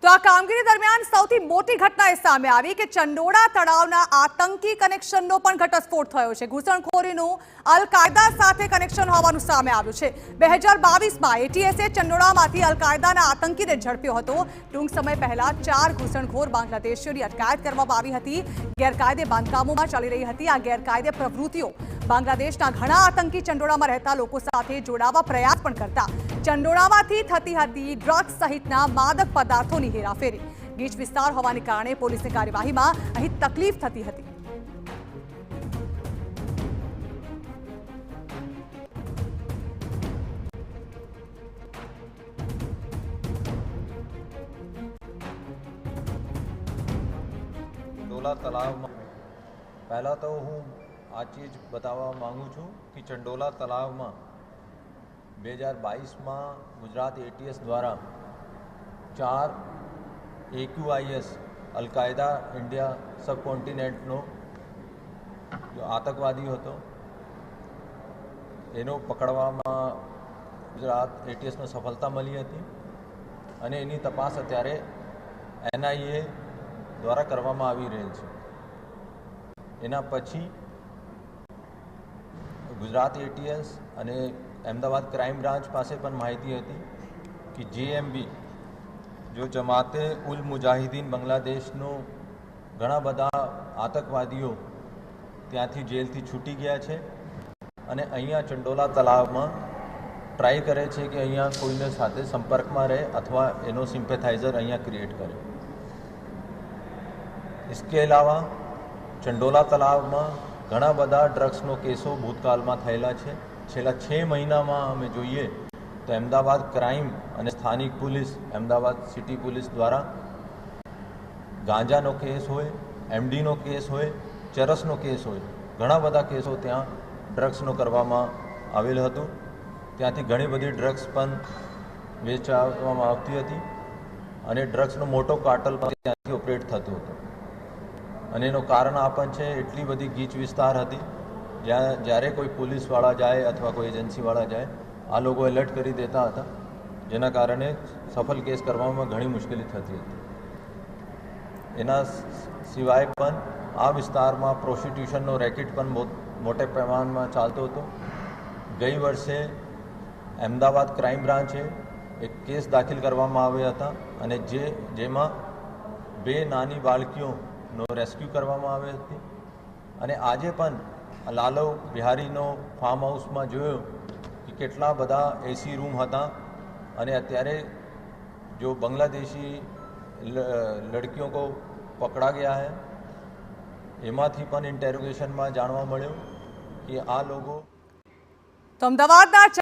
તો આ કામગીરી દરમિયાન સૌથી મોટી ઘટના એ સામે આવી કે ચંડોળા તળાવના આતંકી કનેક્શનનો પણ ઘટસ્ફોટ થયો છે। ઘૂસણખોરીનું અલ કાયદા સાથે કનેક્શન હોવાનું સામે આવ્યું છે। 2022માં એટીએસે ચંડોળામાંથી અલ કાયદાના આતંકીને ઝડપ્યો હતો। ટૂંક સમય પહેલા 4 ઘૂસણખોર બાંગ્લાદેશીઓની અટકાયત કરવામાં આવી હતી। ગેરકાયદે બાંધકામોમાં ચાલી રહી હતી આ ગેરકાયદે પ્રવૃત્તિઓ બાંગ્લાદેશના ઘણા આતંકી ચંડોળામાં રહેતા લોકો સાથે જોડાવા પ્રયાસ પણ કરતા। ચંડોળામાંથી થતી હતી ડ્રગ્સ સહિતના માદક પદાર્થોની હેરાફેરી। ગીચ વિસ્તાર હોવાને કારણે પોલીસની કાર્યવાહીમાં અહીં તકલીફ થતી હતી। चंडोला तलाव में पहला तो हूँ आ चीज बतावा मांगू छूँ कि चंडोला तलाव में 2022 में गुजरात एटीएस द्वारा 4 AQIS अलकायदा इंडिया सब कॉन्टिनेंटनो जो आतंकवादी હતો એનો પકડવામાં ગુજરાત એટીએસને સફળતા મળી હતી અને એની તપાસ અત્યારે NIA દ્વારા કરવામાં આવી રહેલ છે। એના પછી ગુજરાત એટીએસ અને અમદાવાદ ક્રાઇમ બ્રાન્ચ પાસે પણ માહિતી હતી કે JMB જો જમાતે ઉલ મુજાહિદીન બાંગ્લાદેશનો ઘણા બધા આતંકવાદીઓ ત્યાંથી જેલથી છૂટી ગયા છે અને અહીંયા ચંડોલા તલાવમાં ટ્રાય કરે છે કે અહીંયા કોઈને સાથે સંપર્કમાં રહે અથવા એનો સિમ્પેથાઇઝર અહીંયા ક્રિએટ કરે। इसके अलावा चंडोला तालाव में घना बधा ड्रग्सनो केसों भूतकाल में थयेला छे। छेल्ला 6 महीना में अमे जोईए तो अमदावाद क्राइम और स्थानिक पुलिस अमदावाद सिटी पुलिस द्वारा गांजानो केस होय, MDनो केस होय, चरसनो केस होय, घना बधा केसों त्या ड्रग्सनो करवामां आवेल हतुं। त्यांथी घणी बधी ड्रग्स पण वेचवामां आवती हती अने ड्रग्सनो मोटो कार्टल पण त्यांथी ऑपरेट थतो हतो અને એનું કારણ આ પણ છે એટલી બધી ગીચ વિસ્તાર હતી જ્યારે કોઈ પોલીસવાળા જાય અથવા કોઈ એજન્સીવાળા જાય આ લોકો એલર્ટ કરી દેતા હતા જેના કારણે સફળ કેસ કરવામાં ઘણી મુશ્કેલી થતી હતી। એના સિવાય પણ આ વિસ્તારમાં પ્રોસ્ટિટ્યુશનનો રેકેટ પણ મોટે પ્રમાણમાં ચાલતો હતો। ગઈ વર્ષે અમદાવાદ ક્રાઇમ બ્રાન્ચે એક કેસ દાખલ કરવામાં આવ્યા હતા અને જેમાં 2 નાની બાળકીઓ નો રેસ્ક્यू કરવામાં આવી હતી અને આજે પણ લાલવ બિહારીનો ફાર્મ હાઉસમાં જોયો કે કેટલા બધા AC રૂમ હતા અને અત્યારે जो बांग्लादेशी लड़कियों को पकड़ा गया है એમાંથી પણ ઇન્ટેરોગેશનમાં જાણવા મળ્યું કે આ લોકો તો અમદાવાદના